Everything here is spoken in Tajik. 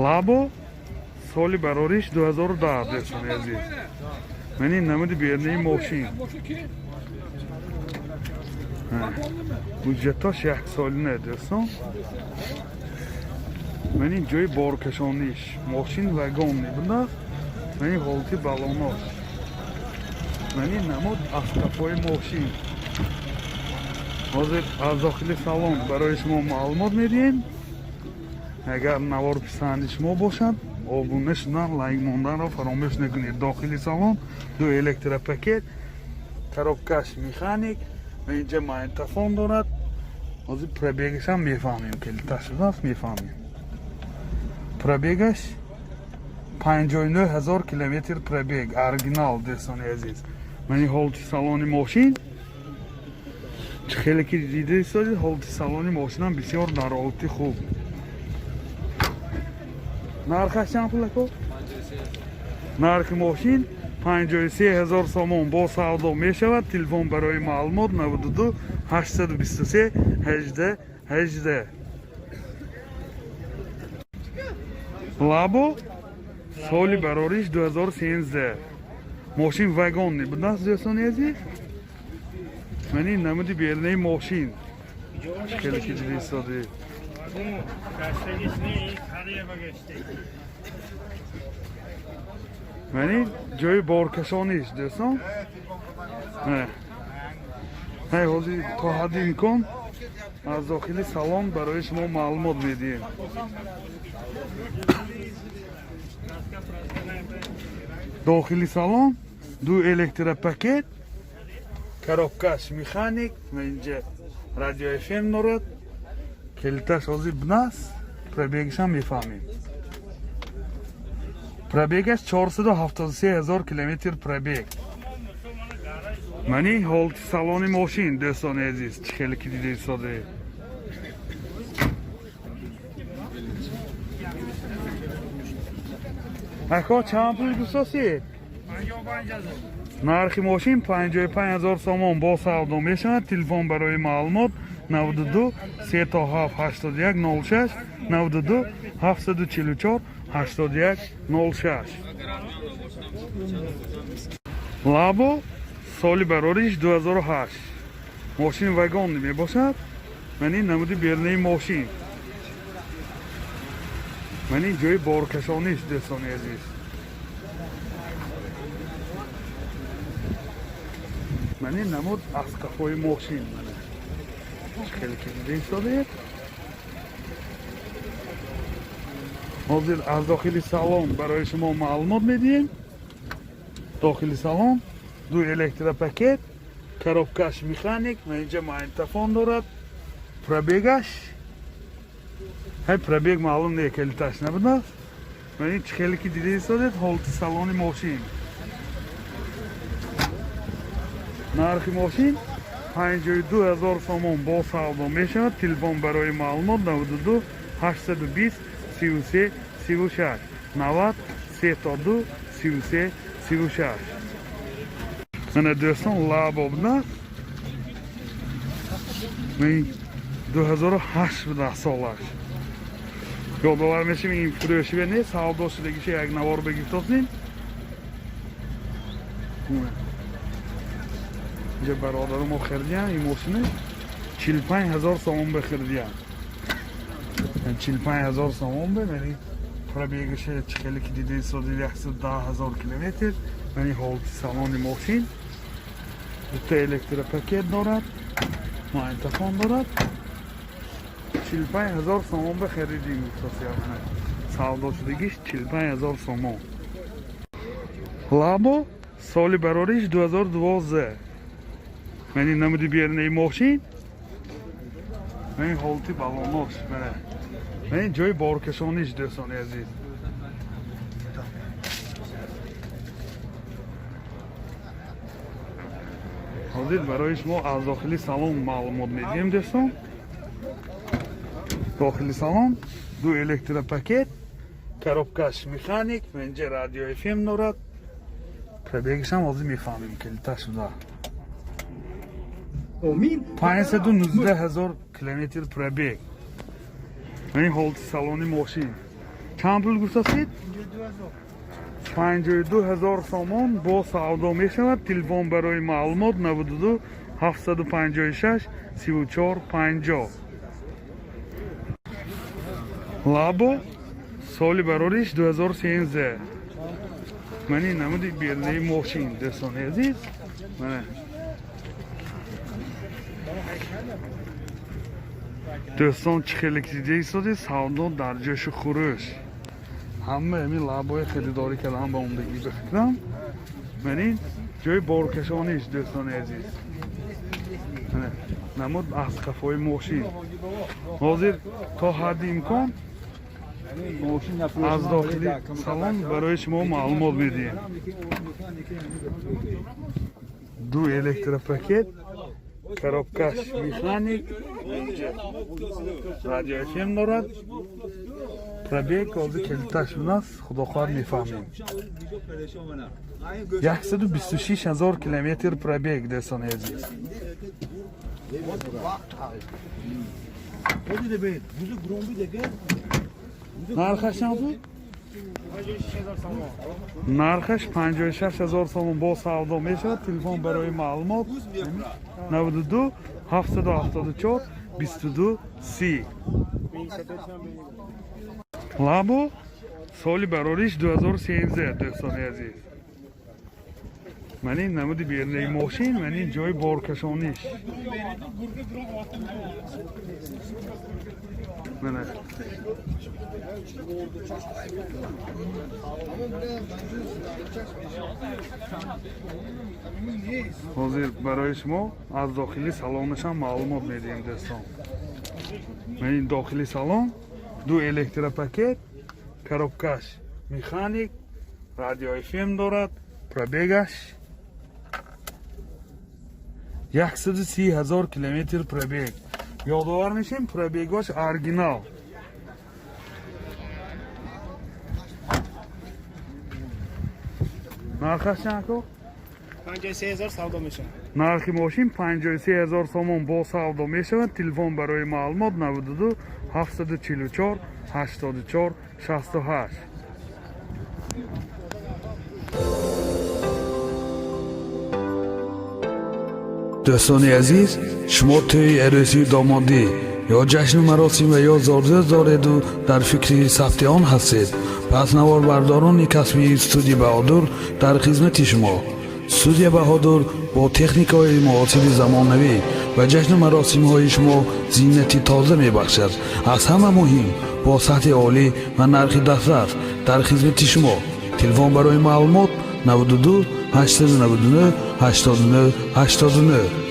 лабо соли барориш 2010 дӯстони азиз. Мани намуди бернаи мошин. Буҷетош 1 солина дӯстон. Мани ҷои боркашониш мошин вагон мебудад. Мани ҳолати балонош. Мани намуд аскафои мошин. ҳозир аз дохили салон барои шумо маълумот медиҳем. Агар навор писанди шумо бошад, обуна шудан лайк монданро фаромӯш накунед. Дохили салон 2 электропакет, коробкаш механик, инҷа магнитофон дорад. ҳозир пробегашам мефаҳмем, килиташ шудааст мефаҳмем. Пробегаш 59000 километр пробег, оригинал дӯстони азиз. Мани ҳолати салони мошин хеле ки дида истодед, ҳолати салони мошинам бисёр дар ҳолати хуб. нархаш чанд пулако? нархи мошин 53000 сомон бо савдо мешавад. Телефон барои маълумот 92 823 18 18. лабо соли барориш 2013. мошин вагон небудааст дӯстони азиз. мани намуди бернаи мошин хеле ки дида истодед. мани ҷои боркашониш дӯстон. ҳозир то ҳадди имкон аз дохили салон барои шумо маълумот медиҳем. дохили салон 2 электропакет, коробкаш механик, инҷа радио FM дорад. Килиташ ҳозир бунаст. пробегашам мефаҳмем. пробегаш 473000 километр пробег. мани ҳолати салони мошин дӯстони азиз чӣ хеле ки дида истодед. ако чанд пули дӯстосед? 55000. нархи мошин 55000 сомон бо савдо мешавад. телефон барои маълумот 92 37 81 06 92 744 81 06. лабо соли барориш 2008. мошин вагон мебошад. мани намуди бернаи мошин. мани ҷои боркашониш дӯстони азиз. мани намуд аскафои мошин. хеле ки дида истодед. ҳозир аз дохили салон барои шумо маълумот медиҳем. дохили салон 2 электропакет, коробкаш механик, инҷа магнитофон дорад. пробегаш пробег маълум не, килиташ набудааст. мани чӣ хеле ки дида истодед, ҳолати салони мошин. нархи мошин 52000 сомон бо савдо мешавад. телефон барои маълумот 92 820 33 36 90 32 33 36. мана дӯстон лабо будааст. мани 2008 будааст солаш. ёдовар мешавем ин фурӯшиба нест. савдо шудагиша як навор бигифтосем. инҷа бародарумо хиридиян ин мошина 45000 сомон бихиридиян. 45000 сомон бе. мани пробегаша чӣ хеле ки дида истодед 110000 километр. мани ҳолати салони мошин 2 электропакет дорад. магнитофон дорад. 45000 сомон бихиридим. савдо шудагиш 45000 сомон. лабо соли барориш 2012. мани намуди бернаи мошин. мани ҳолати балонош. мани ҷои боркашониш дӯстони азиз. ҳозир барои шумо аз дохили салон маълумот медиҳем дӯстон. дохили салон 2 электропакет, коробкаш механик, инҷа радио FM дорад. пробегашам ҳозир мефаҳмем, килиташ шуда. 519000 километр пробег. мани ҳолати салони мошин. چند پول گفتید؟ 52,000 سومان با سودا می شود. تلفن برای معلومات 92 756 34 50. لابو سالی برایش 2013. منی نمودی بیرنی ماشین دوستان عزیز. من دوستان خیلی چیزی سازی سودا در جاش خورش. همه امی لابوی خریداری کردم با عمدگی بفکرم. منی جای بارکشانیش دوستان عزیز. نمود از کفای ماشین. حاضر تا حد امکان از داخلی سالن برای شما معلومات میدیم. دو الکتروپاکت، коробкаш механик, радио FM دارد. пробег از کلیتش است خداخواه میفهمیم. 126,000 کیلومتر пробег دوستان عزیز. نرخش چند بود؟ نرخش 56,000 سوم با سودا می شود. تلفن برای معلومات 92 774 22 30. لابو سالی براریش 2013 دوستان عزیز. من این نمودی بیرنی ماشین من این جای بارکشانیش. من حاضر برای شما از داخلی سالانش هم معلومات میدیم دوستان. من این داخلی سالن دو الکتروپاکت، коробкаш механик, радио FM دارد. пробегаш 130,000 کیلومتر пробег. یادآور میشیم пробегаш оригинал. نرخش چند کو؟ 53,000 سودا میشه. نرخ ماشین 53,000 سوم با سودا میشود. تلفن برای معلومات 92 744 84 68. دوستان عزیز، شما توی عروسی دامادی یا جشن مراسم و یا زارزه دارید و در فکر ثبت آن هستید، پس نوار برداران کسبی استودیو بهادر در خدمت شما. استودیو بهادر با تکنیک های معاصر زمانوی و جشن مراسم های شما زینتی تازه می بخشد. از همه مهم با سطح عالی و نرخ دسترس در خدمت شما. تلفن برای معلومات 92 899 89 89.